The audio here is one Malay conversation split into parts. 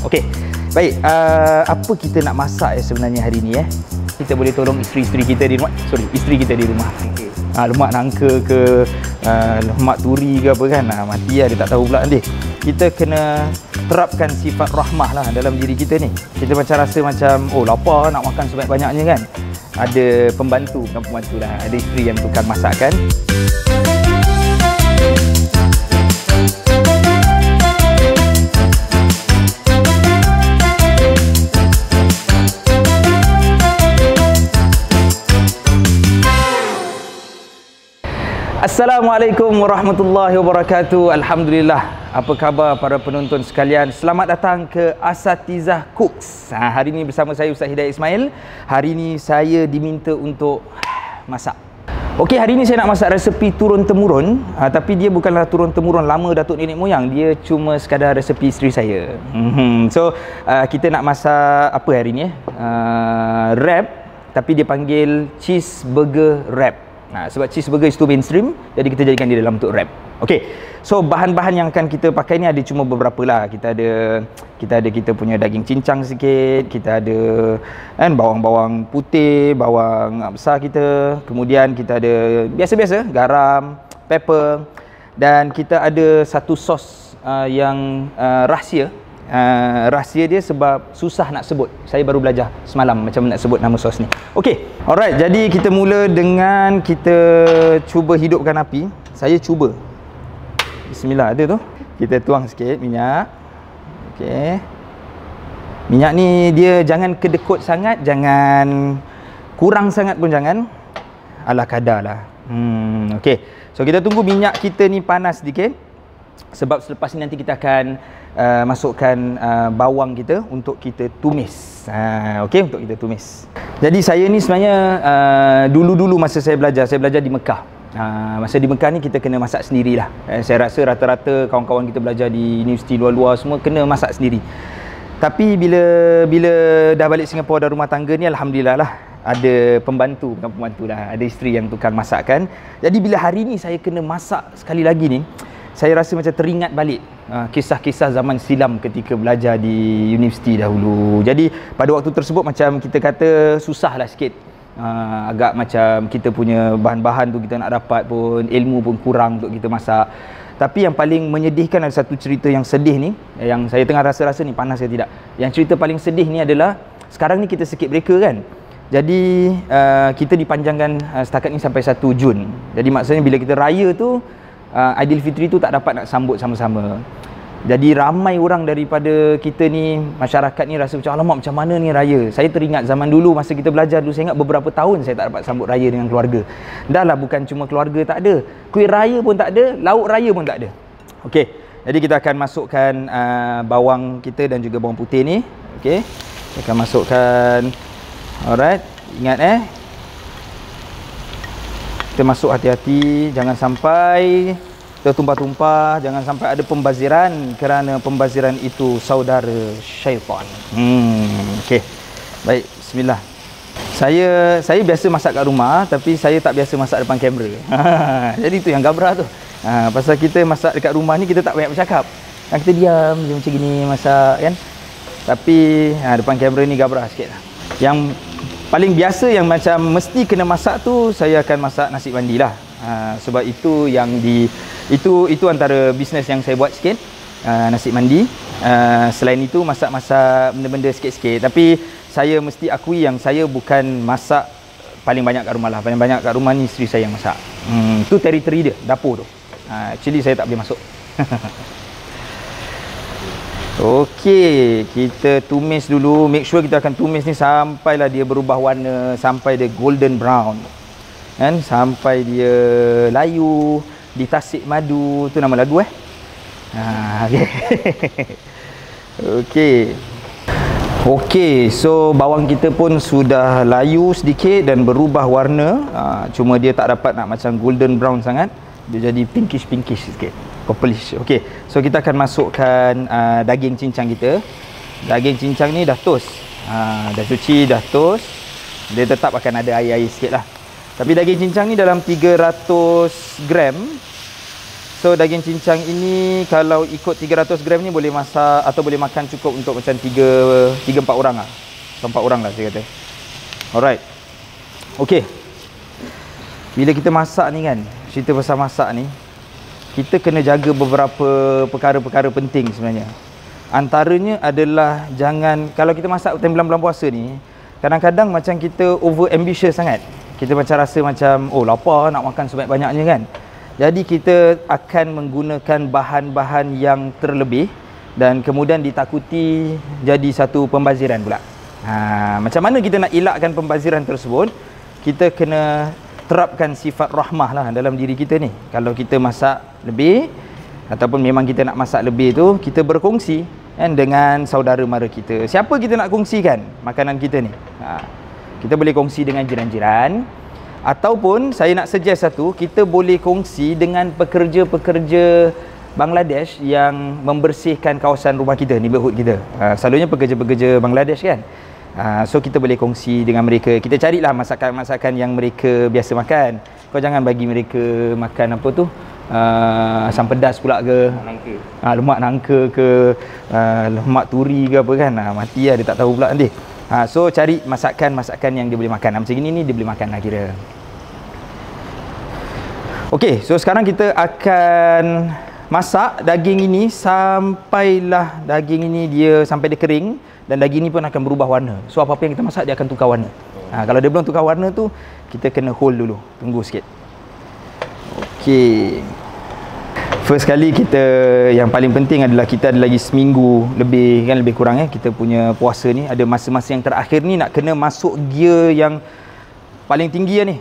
Okey. Baik, apa kita nak masak sebenarnya hari ni Kita boleh tolong isteri kita di rumah. Isteri kita di rumah. Lemak nangka ke lemak turi ke apa kan. Mati dia tak tahu pula nanti. Kita kena terapkan sifat rahmah lah dalam diri kita ni. Kita macam rasa macam lapar nak makan sebanyak-banyaknya kan. Ada pembantu, bukan pembantu lah. Ada isteri yang tukang masak kan. Assalamualaikum warahmatullahi wabarakatuh. Alhamdulillah. Apa khabar para penonton sekalian? Selamat datang ke Asatizah Cooks. Hari ini bersama saya Ustaz Hidayat Ismail. Hari ini saya diminta untuk masak. Okey, hari ini saya nak masak resepi turun-temurun, tapi dia bukanlah turun-temurun lama datuk nenek moyang. Dia cuma sekadar resepi isteri saya. So, kita nak masak apa hari ini wrap, tapi dia panggil cheeseburger wrap. Sebab cheeseburger itu mainstream, jadi kita jadikan dia dalam bentuk wrap. Okey. So bahan-bahan yang akan kita pakai ni ada cuma beberapa lah. Kita punya daging cincang sikit, kita ada kan bawang-bawang putih, bawang besar kita. Kemudian kita ada biasa-biasa garam, pepper, dan kita ada satu sos yang rahsia. Rahsia dia sebab susah nak sebut. Saya baru belajar semalam macam nak sebut nama sos ni. Okey. Alright, jadi kita mula dengan kita cuba hidupkan api. Saya cuba. Bismillah, ada tu. Kita tuang sikit minyak. Okey. Minyak ni dia jangan kedekut sangat, jangan kurang sangat pun jangan. Ala kadar lah. Okey. So kita tunggu minyak kita ni panas sedikit. Sebab selepas ni nanti kita akan masukkan bawang kita untuk kita tumis. Okey, untuk kita tumis. Jadi saya ni sebenarnya dulu-dulu masa saya belajar di Mekah. Masa di Mekah ni kita kena masak sendirilah. Saya rasa rata-rata kawan-kawan kita belajar di universiti luar-luar semua kena masak sendiri. Tapi bila dah balik Singapura dan rumah tangga ni, alhamdulillah lah, ada pembantu, bukan pembantu lah, ada isteri yang tukang masakkan. Jadi bila hari ni saya kena masak sekali lagi ni, saya rasa macam teringat balik kisah-kisah zaman silam ketika belajar di universiti dahulu. Jadi pada waktu tersebut macam kita kata susah lah sikit. Agak macam kita punya bahan-bahan tu kita nak dapat pun, ilmu pun kurang untuk kita masak. Tapi yang paling menyedihkan ada satu cerita yang sedih ni, yang saya tengah rasa-rasa ni panas ke tidak. Yang cerita paling sedih ni adalah sekarang ni kita circuit breaker kan. Jadi kita dipanjangkan setakat ni sampai 1 Jun. Jadi maksudnya bila kita raya tu, Aidilfitri tu tak dapat nak sambut sama-sama. Jadi ramai orang daripada kita ni, masyarakat ni rasa macam alamak macam mana ni raya. Saya teringat zaman dulu masa kita belajar dulu, saya ingat beberapa tahun saya tak dapat sambut raya dengan keluarga. Dah lah bukan cuma keluarga tak ada, kuih raya pun tak ada, lauk raya pun tak ada. Okey. Jadi kita akan masukkan bawang kita dan juga bawang putih ni. Okey. Kita akan masukkan. Alright. Ingat kita masuk hati-hati, jangan sampai tertumpah-tumpah, jangan sampai ada pembaziran, kerana pembaziran itu saudara syaitan. Okey. Baik, bismillah. Saya biasa masak kat rumah, tapi saya tak biasa masak depan kamera. Jadi itu yang gabrah tu. Pasal kita masak dekat rumah ni kita tak banyak bercakap. Kita diam je macam gini masak kan. Tapi depan kamera ni gabrah sikit lah. Yang paling biasa yang macam mesti kena masak tu, saya akan masak nasi mandi lah. Sebab itu yang itu antara bisnes yang saya buat sikit, nasi mandi. Selain itu masak-masak benda-benda sikit-sikit. Tapi saya mesti akui yang saya bukan masak paling banyak kat rumah lah. Paling banyak kat rumah ni isteri saya yang masak. Itu teritori dia, dapur tu. Actually saya tak boleh masuk. Okey, kita tumis dulu. Make sure kita akan tumis ni sampailah dia berubah warna, sampai dia golden brown. Kan? Sampai dia layu, ditasik madu. Tu nama lagu okey. Okey. Okey, so bawang kita pun sudah layu sedikit dan berubah warna. Cuma dia tak dapat nak macam golden brown sangat. Dia jadi pinkish sikit, purplish. Okey, so kita akan masukkan daging cincang kita. Daging cincang ni dah toast. Dah cuci, dah toast. Dia tetap akan ada air-air sikit lah. Tapi daging cincang ni dalam 300 gram, So daging cincang ini kalau ikut 300 gram ni boleh masak atau boleh makan cukup untuk macam 3-4 orang lah. 4 orang lah saya kata. Alright. Okey. Bila kita masak ni kan, cerita pasal masak ni, kita kena jaga beberapa perkara-perkara penting sebenarnya. Antaranya adalah jangan, kalau kita masak time bulan puasa ni, kadang-kadang macam kita over ambitious sangat. Kita macam rasa macam, oh lapar nak makan sebanyak-banyaknya kan. Jadi kita akan menggunakan bahan-bahan yang terlebih dan kemudian ditakuti jadi satu pembaziran pula. Macam mana kita nak elakkan pembaziran tersebut? Kita kena terapkan sifat rahmah lah dalam diri kita ni. Kalau kita masak lebih ataupun memang kita nak masak lebih tu, kita berkongsi kan dengan saudara mara kita. Siapa kita nak kongsikan makanan kita ni? Kita boleh kongsi dengan jiran-jiran, ataupun saya nak suggest satu, kita boleh kongsi dengan pekerja-pekerja Bangladesh yang membersihkan kawasan rumah kita, neighborhood kita. Selalunya pekerja-pekerja Bangladesh kan. So kita boleh kongsi dengan mereka. Kita carilah masakan-masakan yang mereka biasa makan. Kau jangan bagi mereka makan apa tu, asam pedas pula ke, lemak nangka ke, lemak turi ke apa kan. Mati lah, dia tak tahu pula nanti. So cari masakan-masakan yang dia boleh makan. Macam ini ni dia boleh makan lah kira. Okey, so sekarang kita akan masak daging ini sampailah daging ini sampai dia kering dan daging ini pun akan berubah warna. So apa-apa yang kita masak dia akan tukar warna. Kalau dia belum tukar warna tu, kita kena hold dulu, tunggu sikit. Okey. First kali kita, yang paling penting adalah kita ada lagi seminggu lebih kan, lebih kurang kita punya puasa ni. Ada masa-masa yang terakhir ni nak kena masuk gear yang paling tinggi lah ni.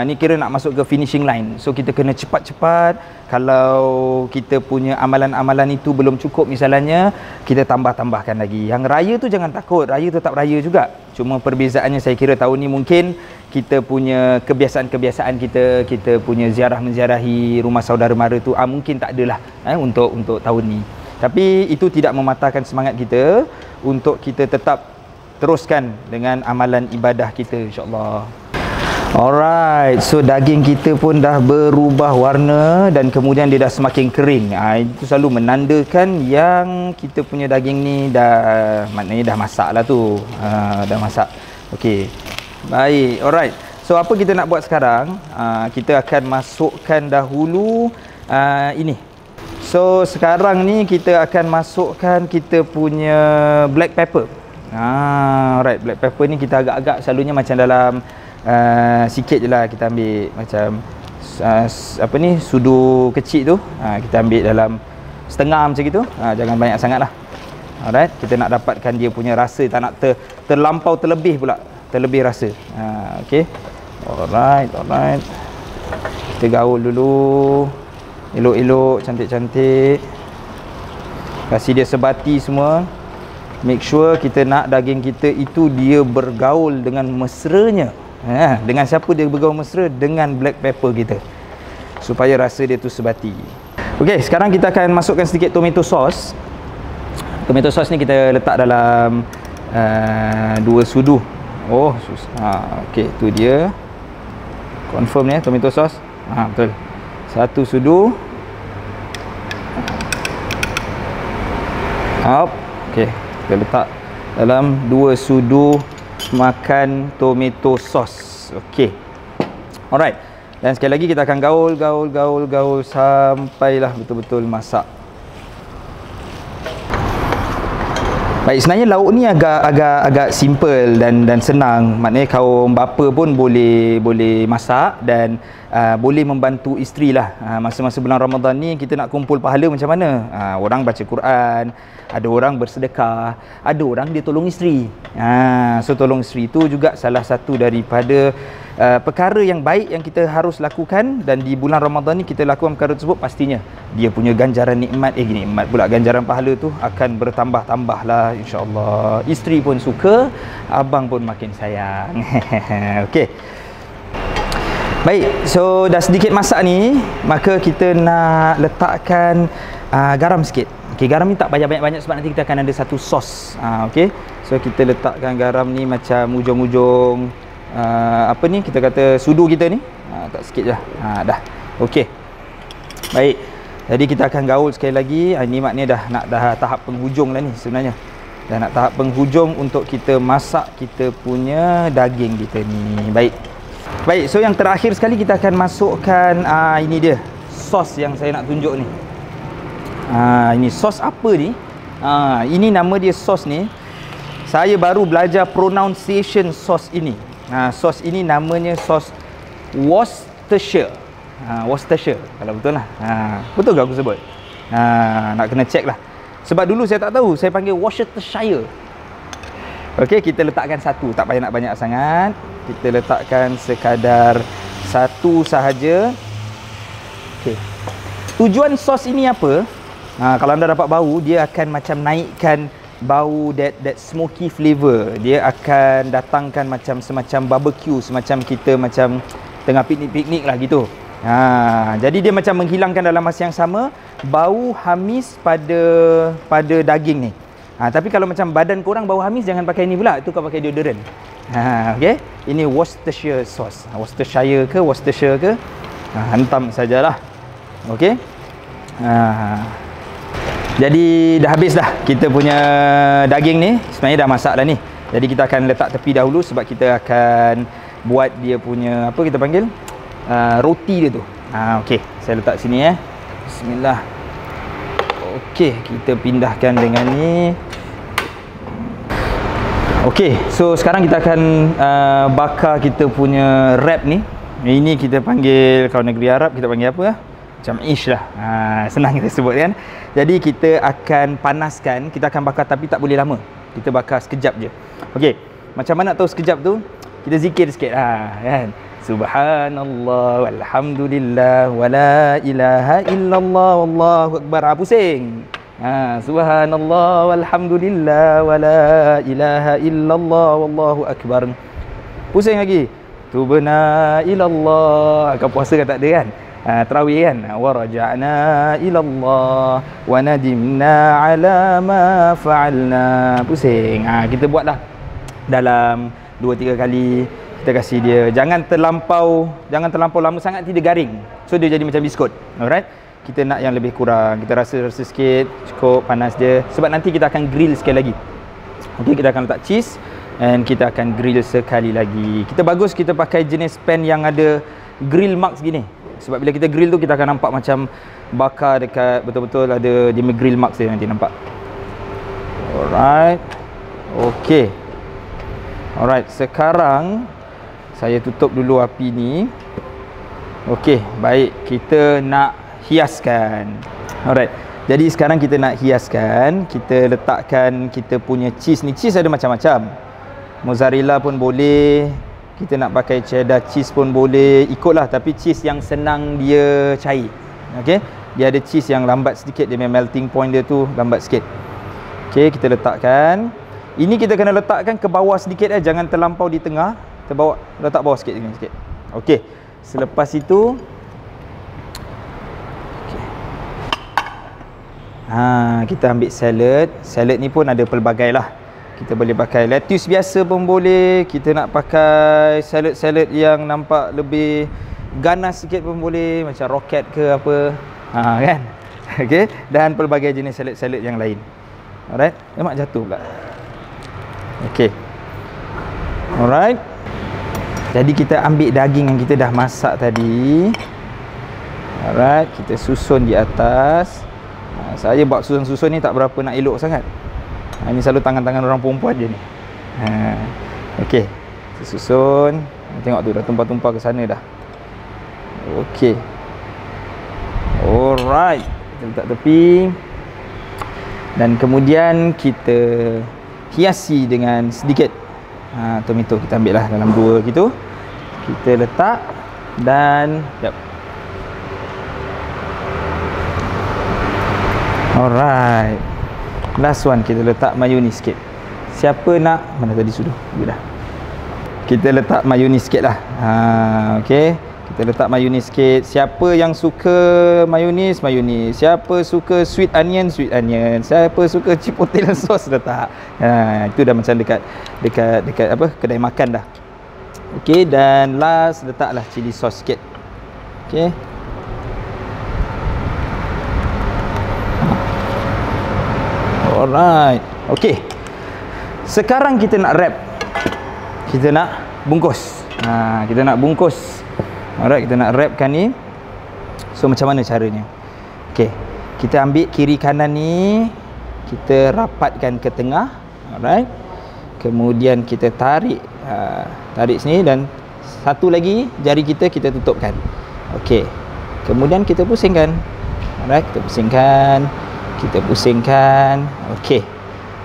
Ni kira nak masuk ke finishing line. So kita kena cepat-cepat. Kalau kita punya amalan-amalan itu belum cukup misalnya, kita tambah-tambahkan lagi. Yang raya tu jangan takut, raya tetap raya juga. Cuma perbezaannya saya kira tahun ni mungkin kita punya kebiasaan-kebiasaan kita punya ziarah-menziarahi rumah saudara mara tu mungkin tak adalah untuk tahun ni. Tapi itu tidak mematahkan semangat kita untuk kita tetap teruskan dengan amalan ibadah kita, insya-Allah. Alright, so daging kita pun dah berubah warna dan kemudian dia dah semakin kering. Itu selalu menandakan yang kita punya daging ni maknanya dah masak lah tu. Dah masak. Okey. Baik, alright. So apa kita nak buat sekarang? Kita akan masukkan dahulu ini. So sekarang ni kita akan masukkan kita punya black pepper. Alright, black pepper ni kita agak-agak selalunya macam dalam sikit je lah kita ambil, macam apa ni, sudu kecil tu, kita ambil dalam setengah macam gitu, jangan banyak sangat lah. Alright, kita nak dapatkan dia punya rasa, tak nak terlampau terlebih rasa. Okay. Alright. Kita gaul dulu elok-elok, cantik-cantik, kasih dia sebati semua. Make sure kita nak daging kita itu dia bergaul dengan mesranya. Dengan siapa dia bergaul mesra? Dengan black pepper kita, supaya rasa dia tu sebati. Okey, sekarang kita akan masukkan sedikit tomato sauce. Tomato sauce ni kita letak dalam 2 sudu. Oh, okey, tu dia. Confirm ni tomato sauce. Betul. 1 sudu. Okey, kita letak dalam 2 sudu makan tomato sauce. Okey. Alright. Dan sekali lagi kita akan gaul sampailah betul-betul masak. Baik, sebenarnya lauk ni agak simple dan senang. Maknanya kaum bapa pun boleh masak dan boleh membantu isteri lah. Masa-masa bulan Ramadan ni kita nak kumpul pahala macam mana? Orang baca Quran, ada orang bersedekah, ada orang dia tolong isteri. So tolong isteri tu juga salah satu daripada perkara yang baik yang kita harus lakukan, dan di bulan Ramadan ni kita lakukan perkara tersebut, pastinya dia punya ganjaran nikmat, nikmat pula, ganjaran pahala tu akan bertambah-tambah lah, insya-Allah. Isteri pun suka, abang pun makin sayang. Okey. Baik, so dah sedikit masak ni, maka kita nak letakkan garam sikit. Okey, garam ni tak banyak-banyak sebab nanti kita akan ada satu sos. Okey. So kita letakkan garam ni macam ujung-ujung apa ni, kita kata sudu kita ni. Tak sikit je. Dah. Okey. Baik. Jadi kita akan gaul sekali lagi. Ini maknanya dah tahap penghujung lah ni sebenarnya. Dah nak tahap penghujung untuk kita masak kita punya daging kita ni. Baik, so yang terakhir sekali kita akan masukkan ini dia, sos yang saya nak tunjuk ni. Ini sos apa ni? Ini nama dia sos ni. Saya baru belajar pronunciation sos ini. Sos ini namanya sos Worcestershire. Worcestershire kalau betul lah. Betul ke aku sebut? Nak kena check lah. Sebab dulu saya tak tahu, saya panggil Worcestershire. Okey, kita letakkan satu, tak payah nak banyak sangat. Kita letakkan sekadar satu sahaja. Okey. Tujuan sos ini apa? Kalau anda dapat bau, dia akan macam naikkan bau that smoky flavor. Dia akan datangkan macam semacam barbecue, semacam kita macam tengah piknik-piknik lah gitu. Jadi dia macam menghilangkan dalam masa yang sama bau hamis pada daging ni. Tapi kalau macam badan korang bau hamis, jangan pakai ni pula, itu kau pakai deodorant. Okey, ini Worcestershire sauce. Worcestershire ke Worcestershire ke, hantam sajalah. Okey. Jadi dah habis dah kita punya daging ni. Sebenarnya dah masak dah ni. Jadi kita akan letak tepi dahulu sebab kita akan buat dia punya apa kita panggil roti dia tu. Okey, saya letak sini Bismillah. Okey, kita pindahkan dengan ni. Okey, so sekarang kita akan bakar kita punya wrap ni. Ini kita panggil, kalau negeri Arab kita panggil apa? Macam ish lah. Senang kita sebut kan. Jadi kita akan panaskan, kita akan bakar tapi tak boleh lama. Kita bakar sekejap je. Okey, macam mana nak tahu sekejap tu? Kita zikir sikit kan. Subhanallah walhamdulillah wala ilaha illallah wallahu akbar. Pusing. Subhanallah walhamdulillah wala ilaha illallah wallahu akbar. Pusing lagi. Tubna ilallah. Kau puasa kan tak ada kan? Tarawih kan? Wa raja'na ilallah wa nadimna ala ma fa'alna. Pusing. Kita buatlah dalam 2-3 kali. Kita kasih dia, jangan terlampau lama sangat, tidak garing. So dia jadi macam biskut. Alright. Kita nak yang lebih kurang. Kita rasa sikit, cukup panas dia. Sebab nanti kita akan grill sekali lagi. Okey, kita akan letak cheese and kita akan grill sekali lagi. Kita pakai jenis pan yang ada grill marks gini. Sebab bila kita grill tu kita akan nampak macam bakar dekat betul-betul ada dia grill marks dia nanti nampak. Alright. Okey. Alright, sekarang saya tutup dulu api ni. Okey, baik. Kita nak hiaskan. Alright. Jadi sekarang kita nak hiaskan. Kita letakkan kita punya cheese ni. Cheese ada macam-macam. Mozzarella pun boleh. Kita nak pakai cheddar cheese pun boleh. Ikutlah, tapi cheese yang senang dia cair. Okey. Dia ada cheese yang lambat sedikit, dia punya melting point dia tu lambat sikit. Okey, kita letakkan. Ini kita kena letakkan ke bawah sedikit jangan terlampau di tengah. Kita bawa, letak bawah sikit. Okey. Selepas itu kita ambil salad. Salad ni pun ada pelbagai lah. Kita boleh pakai lettuce biasa pun boleh. Kita nak pakai salad-salad yang nampak lebih ganas sikit pun boleh, macam rocket ke apa. Kan? Okey. Dan pelbagai jenis salad-salad yang lain. Alright. Lemak jatuh pula. Okey. Alright. Jadi kita ambil daging yang kita dah masak tadi. Alright, kita susun di atas. Saya buat susun-susun ni tak berapa nak elok sangat. Ini selalu tangan-tangan orang perempuan je ni. Okey. Kita susun. Tengok tu dah tumpah-tumpah ke sana dah. Okey. Alright. Kita letak tepi. Dan kemudian kita hiasi dengan sedikit tomato. Kita ambil lah dalam 2 gitu. Kita letak dan alright. Last one, kita letak mayonis sikit. Siapa nak, mana tadi sudah? Dah. Kita letak mayonis sikit lah. Okey. Kita letak mayonis sikit. Siapa yang suka mayonis, mayonis. Siapa suka sweet onion, sweet onion. Siapa suka chipotle sauce, letak. Itu dah macam dekat apa, kedai makan dah. Okey, dan last letaklah chili sauce sikit. Okey. Alright. Okey. Sekarang kita nak wrap. Kita nak bungkus. Kita nak bungkus. Alright, kita nak wrapkan ni. So macam mana caranya? Okey. Kita ambil kiri kanan ni, kita rapatkan ke tengah. Alright. Kemudian kita tarik tarik sini dan satu lagi jari kita tutupkan. Okey. Kemudian kita pusingkan. Alright, kita pusingkan. Okey.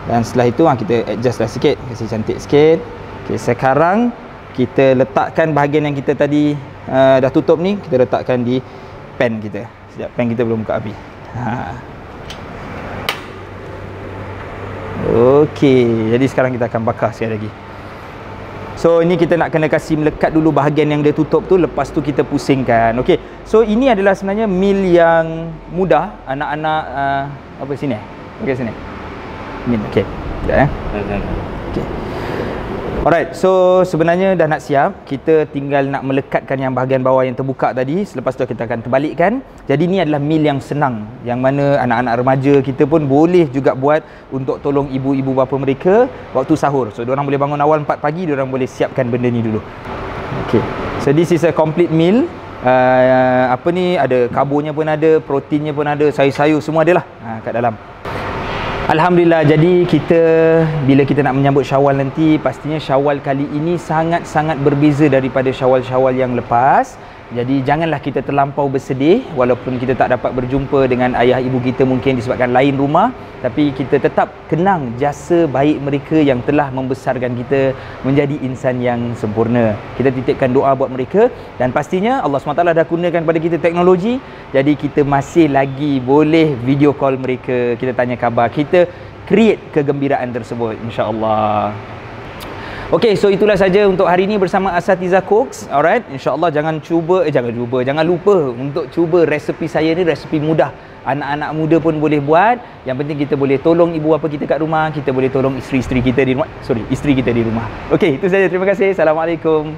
Dan setelah itu kita adjust lah sikit, kasi cantik sikit. Okey, sekarang kita letakkan bahagian yang kita tadi dah tutup ni, kita letakkan di pan kita. Sekejap, pan kita belum buka api. Okey, jadi sekarang kita akan bakar sekali lagi. So ini kita nak kena kasih melekat dulu bahagian yang dia tutup tu, lepas tu kita pusingkan. Okey. So ini adalah sebenarnya meal yang mudah anak-anak apa sini? Okey sini. Min, okey. Sekejap okey. Alright, so sebenarnya dah nak siap. Kita tinggal nak melekatkan yang bahagian bawah yang terbuka tadi. Selepas tu kita akan terbalikkan. Jadi ni adalah meal yang senang, yang mana anak-anak remaja kita pun boleh juga buat untuk tolong ibu-ibu bapa mereka waktu sahur. So diorang boleh bangun awal 4 pagi, diorang boleh siapkan benda ni dulu. Okay, so this is a complete meal. Apa ni, ada karbonya pun ada, proteinnya pun ada, sayur-sayur semua ada lah kat dalam. Alhamdulillah, jadi bila kita nak menyambut Syawal nanti, pastinya Syawal kali ini sangat-sangat berbeza daripada Syawal-Syawal yang lepas. Jadi janganlah kita terlampau bersedih walaupun kita tak dapat berjumpa dengan ayah ibu kita mungkin disebabkan lain rumah, tapi kita tetap kenang jasa baik mereka yang telah membesarkan kita menjadi insan yang sempurna. Kita titipkan doa buat mereka, dan pastinya Allah SWT dah gunakan pada kita teknologi, jadi kita masih lagi boleh video call mereka, kita tanya khabar, kita create kegembiraan tersebut, insya-Allah. Okey, so itulah saja untuk hari ini bersama Asatizah Cooks. Alright, insya-Allah jangan lupa untuk cuba resepi saya ni, resepi mudah. Anak-anak muda pun boleh buat. Yang penting kita boleh tolong ibu bapa kita kat rumah, kita boleh tolong isteri kita di rumah. Isteri kita di rumah. Okey, itu saja. Terima kasih. Assalamualaikum.